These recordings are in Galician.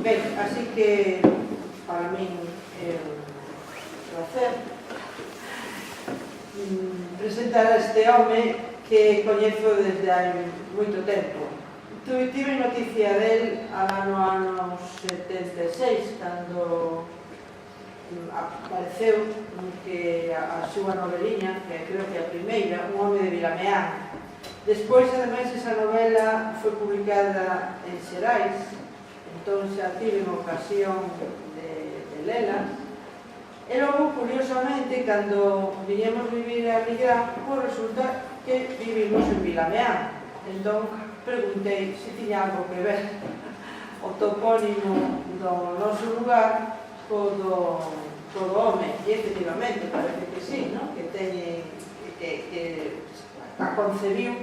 Ben, así que para min é un placer presentar a este home que coñezo desde hai moito tempo. Tive noticia del no ano 76, cando apareceu que a súa noveliña, que creo que a primeira, Un home de Vilameán. Despois, ademais, esa novela foi publicada en Xerais, entón xa tive ocasión de lela. E logo, curiosamente, cando viñemos vivir a Nigrán, resulta que vivimos en Vilameán. Entón, preguntei se tiña algo que ver o topónimo do noso lugar co do home. E, efectivamente, parece que sí, que a concebiu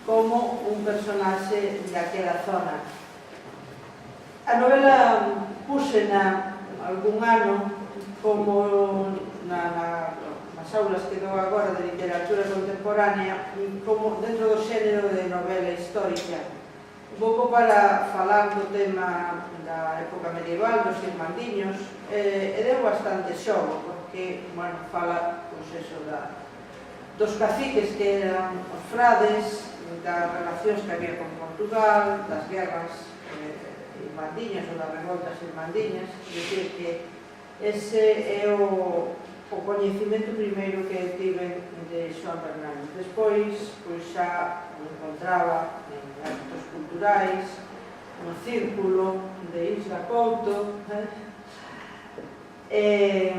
como un personaxe daquela zona. A novela púsena algún ano como nas aulas que dou agora de literatura contemporánea, como dentro do xénero de novela histórica, un pouco para falar do tema da época medieval, dos irmandiños, e deu bastante xogo, porque, fala, dos caciques que eran os frades, das relacións que había con Portugal, das guerras irmandiñas ou das revoltas irmandiñas. É dicir, que ese é o coñecimento primeiro que tive de Xoán Fernández. Despois, xa o encontraba en actos culturais, no círculo de Isla Couto, e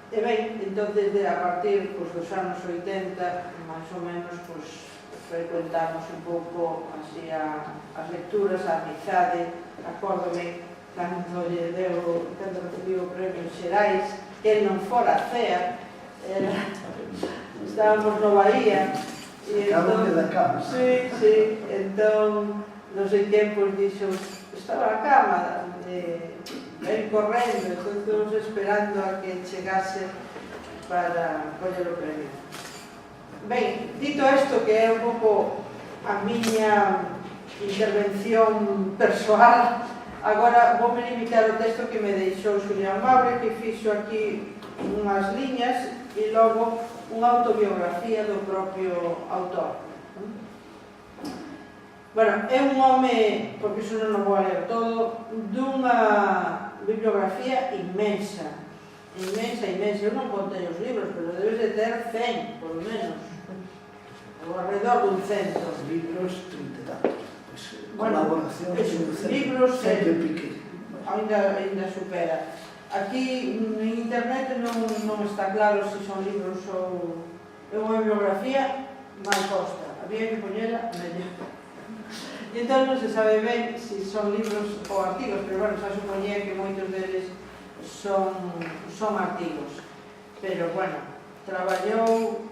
ben, entón, a partir dos anos 80, máis ou menos, frecuentamos un pouco así as lecturas, a amizade. Acórdome cando recibiu o premio en Xerais, que ele non fora a CEA, estábamos no Bahía. Cada da cama. Sí, entón, non sei quen dixo, estaba a cama, ven correndo, estamos esperando a que chegase para coller o premio. Ben, dito isto, que é un pouco a miña intervención persoal, agora voume limitar ao texto que me deixou Xulián Maure, que fixo aquí unhas liñas e logo unha autobiografía do propio autor. É un home, porque iso non o vou a ler todo, dunha bibliografía inmensa, eu non contei os libros, pero debes de ter 100, por lo menos, ou alrededor dun 100. Os libros, 30 e tantos. Colaboracións, libros, sempre pique. Ainda supera. Aquí en internet non está claro se son libros ou é unha bibliografía mal posta. Había que poñela mellor. E entón non se sabe ben se son libros ou artigos, pero xa supoñía que moitos deles son artigos. Pero, traballou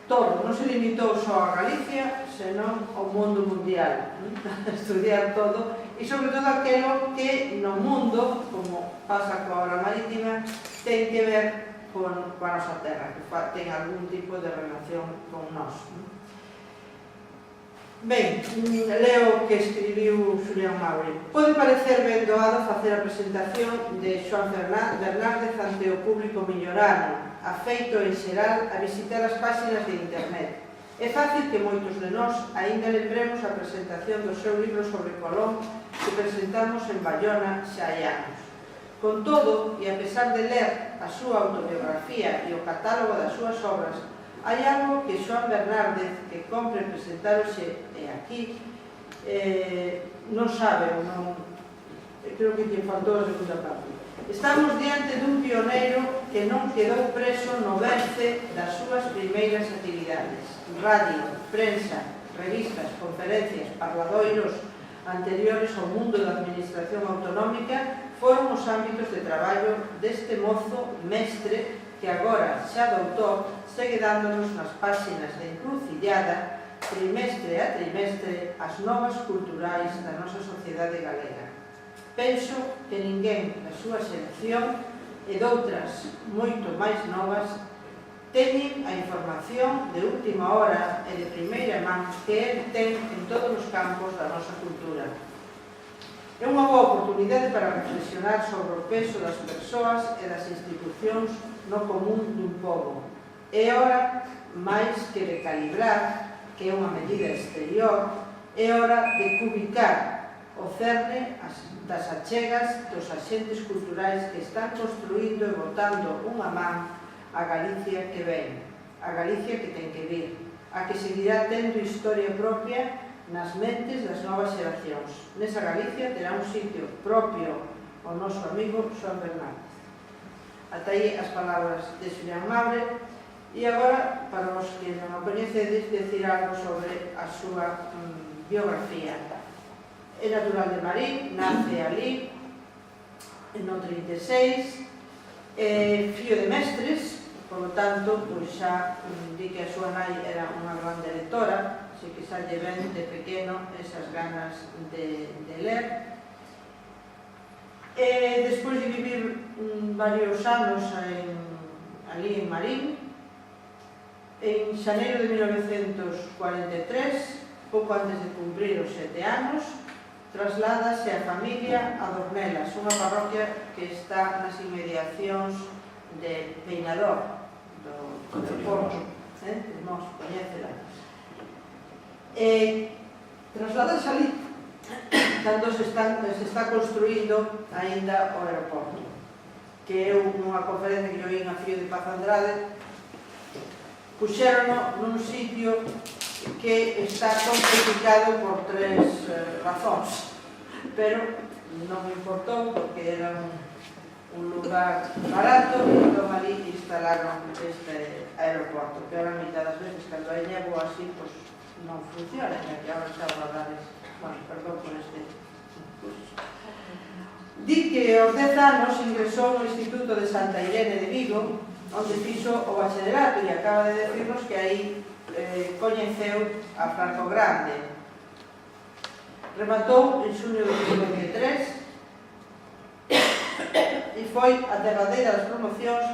todo, non se limitou só a Galicia, senón ao mundo mundial, estudiar todo, e sobre todo aquilo que no mundo, como pasa coa obra marítima, ten que ver coa nosa terra, que ten algún tipo de relación con nós. Ben, leo o que escribiu Xulián Maure. Pode parecer ben doado facer a presentación de Xoán Fernández ante o público millorano, afeito en xeral a visitar as páxinas de internet. É fácil que moitos de nós aínda lembremos a presentación do seu libro sobre Colón que presentamos en Bayona xa hai anos. Con todo, e a pesar de ler a súa autobiografía e o catálogo das súas obras, hai algo que Xoán Fernández, que compre presentar hoxe e aquí, non sabe, creo que lle faltou a segunda parte. Estamos diante dun pioneiro que non quedou preso no berce das súas primeiras actividades. Radio, prensa, revistas, conferencias, parladoiros anteriores ao mundo da administración autonómica foron os ámbitos de traballo deste mozo mestre que agora, xa doutor, segue dándonos nas páxinas de encrucillada, trimestre a trimestre, as novas culturais da nosa sociedade galega. Penso que ninguén da súa selección e doutras moito máis novas teñen a información de última hora e de primeira man que el ten en todos os campos da nosa cultura. É unha boa oportunidade para reflexionar sobre o peso das persoas e das institucións no común dun pobo. É hora, máis que de calibrar, que é unha medida exterior, é hora de cubicar o cerne das achegas dos axentes culturais que están construindo e botando unha man a Galicia que ven, a Galicia que ten que vir, a que seguirá tendo historia propia nas mentes das novas xeracións. Nesa Galicia terá un sitio propio o noso amigo Xoán Fernández. Ata aí as palabras de Xulián Mabre. E agora, para os que non o coñecedes, decir algo sobre a súa biografía. É natural de Marín, nace ali, no 36, fillo de mestres, por lo tanto, pois xa di que a súa nai era unha grande lectora, así que xa lle ven de pequeno esas ganas de ler. Despois de vivir varios anos ali en Marín, en xaneiro de 1943, pouco antes de cumprir os 7 anos, trasládase a familia a Dornelas, unha parroquia que está nas inmediacións de Peñador, do Porto, nos coñécela. Trasládase ali cando se está construindo aínda o aeroporto, que é unha conferencia que eu oí a Fío de Paz Andrade. Puxérono nun sitio que está complicado por 3 razóns, pero non me importou porque era un lugar barato e entón ali instalaron este aeroporto, que ahora a mitad das veces cando hai nevo así, pois non funciona, e que ahora está radares, bueno, perdón por este curso. Di que aos 10 anos ingresou no Instituto de Santa Irene de Vigo, onde fixo o bacharelato, e acaba de decirnos que aí coñeceu a Franco Grande. Rematou en xuño de 2023 e foi a derradeira das promocións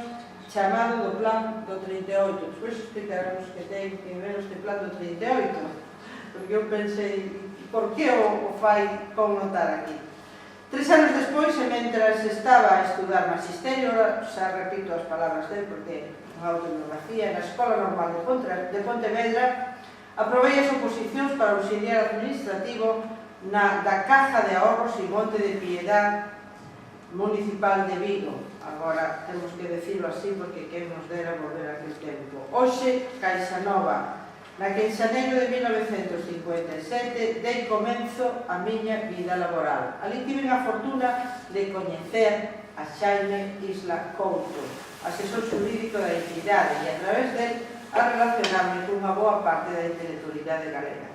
chamado do Plan do 38. Despois explicaremos que ten que ver este Plan do 38, porque eu pensei, por que o fai connotar aquí? 3 anos despois, e mentras estaba a estudar magisterio, xa repito as palabras dele porque é unha autobiografía, na Escola Normal de Pontevedra, aprobei as oposicións para auxiliar administrativo da Caja de Ahorros e Monte de Piedad Municipal de Vigo. Agora temos que decirlo así porque quen nos dera volver a aquel tempo. Hoxe, Caixa Nova, na que en xaneiro de 1957 dei comenzo a miña vida laboral. Ali tive a fortuna de coñecer a Xaime Isla Couto, asesor xurídico da entidade, e a través del a relacionarme cunha boa parte da intelectualidade galega.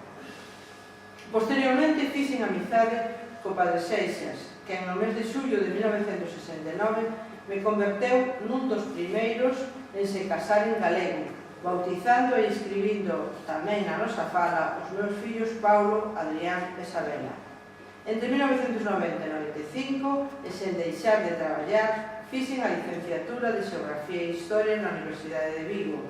Posteriormente fixen amizade co Padre Seixas, que no mes de xullo de 1969 me converteu nun dos primeiros en se casar en galego, bautizando e inscribindo tamén na nosa fala os meus fillos Paulo, Adrián e Sabela. Entre 1990 e 95, e sen deixar de traballar, fixen a licenciatura de Xeografía e Historia na Universidade de Vigo.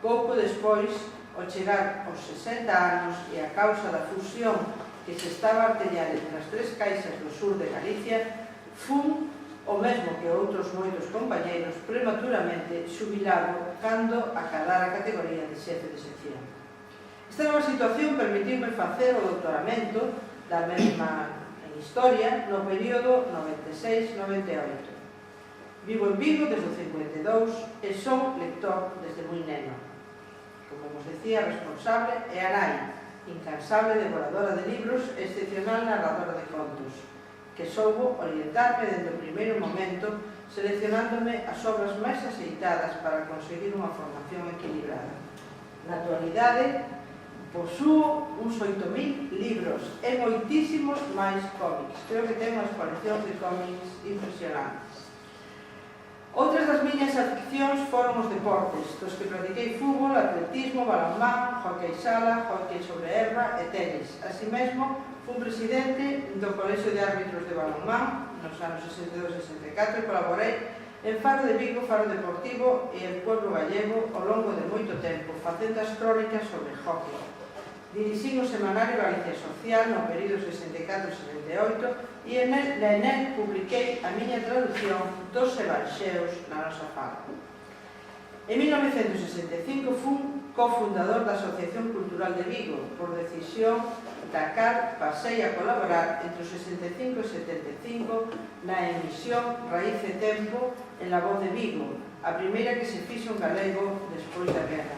Pouco despois, ao chegar aos 60 anos e a causa da fusión que se estaba a artellar entre as 3 caixas do sur de Galicia, fun o mesmo que outros moitos compañeiros, prematuramente xubilado cando acadara a categoría de xefe de sección. Esta nova situación permitiume facer o doutoramento da mesma en Historia no período 96-98. Vivo en Vigo desde o 52 e son lector desde moi neno. Como vos decía, responsable e a nai, incansable devoradora de libros e excepcional narradora de contos, que soubo orientarme dende o primeiro momento, seleccionándome as obras máis aceitadas para conseguir unha formación equilibrada. Na actualidade, posúo uns 8.000 libros e moitísimos máis cómics. Creo que ten unhas coleccións de cómics impresionantes. Outras das miñas aficións foron os deportes, dos que practiquei fútbol, atletismo, balonmán, hockey sala, hockey sobre herba e tenis. Así mesmo, fui presidente do Colexio de Árbitros de Balonmán nos anos 62-64 e colaborei en Faro de Vigo, Faro Deportivo e El Pueblo Gallego ao longo de moito tempo, facendo as crónicas sobre hockey. Dirixín o semanario Galicia Social no período 64-68 e nel publiquei a miña traducción dos Evanxeos na nosa fala. En 1965 fui cofundador da Asociación Cultural de Vigo, por decisión da cal pasei a colaborar entre os 65 e 75 na emisión Raíz e Tempo en La Voz de Vigo, a primeira que se fixo en galego despois da guerra.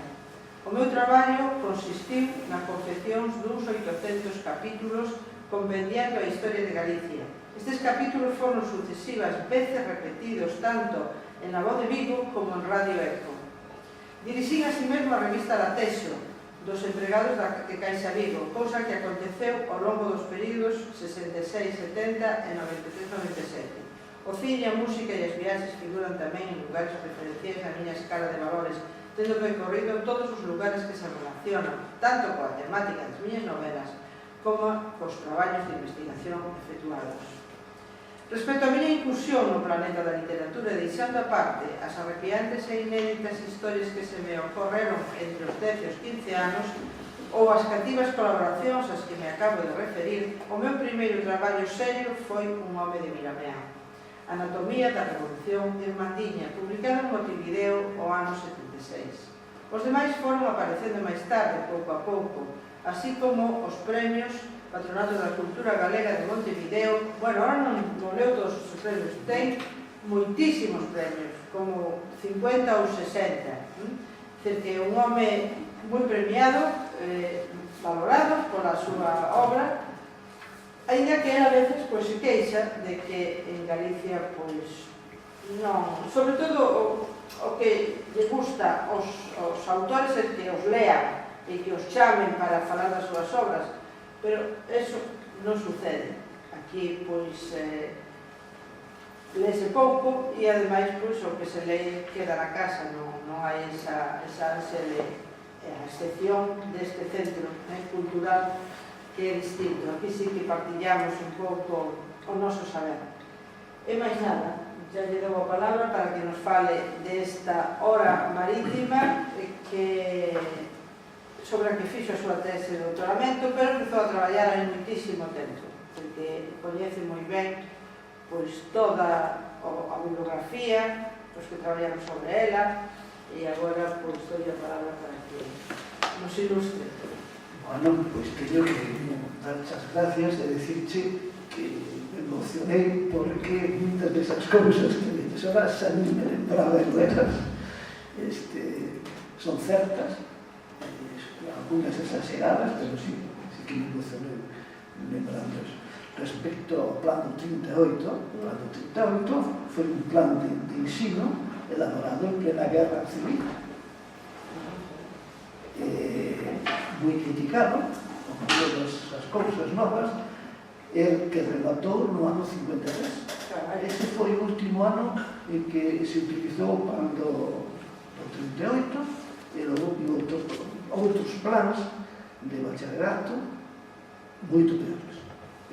O meu traballo consistiu na confección duns 800 capítulos compendiando a historia de Galicia. Estes capítulos foron sucesivas veces repetidos tanto en La Voz de Vigo como en Radio Eco. Dirixín así mesmo a revista Latexo dos empregados de Caixa Vigo, cousa que aconteceu ao longo dos períodos 66-70 e 93-97. O cine, a música e as viaxes figuran tamén en lugares referenciais na miña escala de valores, tendo percorrido todos os lugares que se relacionan, tanto coa temática das miñas novelas como cos traballos de investigación efectuados. Respecto á miña incursión no planeta da literatura, deixando aparte as arrepiantes e inéditas historias que se me ocorreron entre os 10 e os 15 anos, ou as cativas colaboracións ás que me acabo de referir, o meu primeiro traballo serio foi Un home de Miramea, Anatomía da Revolución Irmandiña, publicado en Montevideo o ano 76. Os demais foron aparecendo máis tarde, pouco a pouco, así como os premios Patronato da Cultura Galega de Montevideo. Bueno, ahora non leo todos os premios, ten moitísimos premios, como 50 ou 60. Dicer que é un home moi premiado, valorado pola súa obra, ainda que a veces se queixa de que en Galicia non, sobre todo o que lle gusta aos autores é que os lean e que os chamen para falar das súas obras, pero eso non sucede. Aquí lese pouco e ademais o que se lee queda na casa, non hai esa ansia de a excepción deste centro cultural que é distinto. Aquí sí que partillamos un pouco o noso saber. E máis nada, xa lle dou a palabra para que nos fale desta hora marítima sobre a que fixo a súa tese de doutoramento, pero empezou a traballar hai moitísimo tempo, porque coñece moi ben toda a bibliografía, os que traballaron sobre ela, e agora dou a palabra para que nos ilustre. Bueno, pois teño que dar as gracias e decirche que me emocionei porque muitas desas cousas que me dices ahora xa non me lembraba delas, son certas, algunas exageradas, pero sí que me emocionei lembrando eso. Respecto ao plano 38, o plano 38 foi un plan de ensino elaborado en plena guerra civil, moi criticado, como todas as cousas novas, el que rematou no ano 53. Ese foi o último ano en que se utilizou o plan do 38 e logo outros planos de bacharelato moito peores.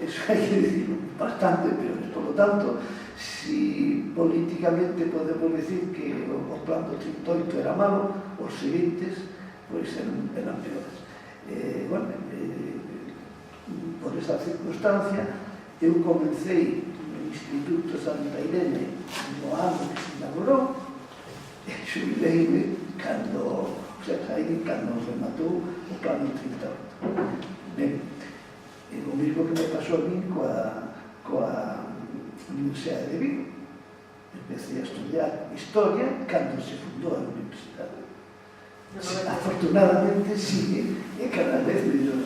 Eso hai que dicir, bastante peores. Por lo tanto, si políticamente podemos decir que o plan do 38 era malo, os seguintes eran peores. Por esa circunstancia, eu comecei no Instituto Santa Irene no ano que se inaugurou e xubileime cando rematou o plano 38. Ben, o mesmo que me pasou a mí coa Universidade de Vigo. Empecé a estudiar Historia cando se fundou a Universidade. Afortunadamente sigue e cada vez mellor.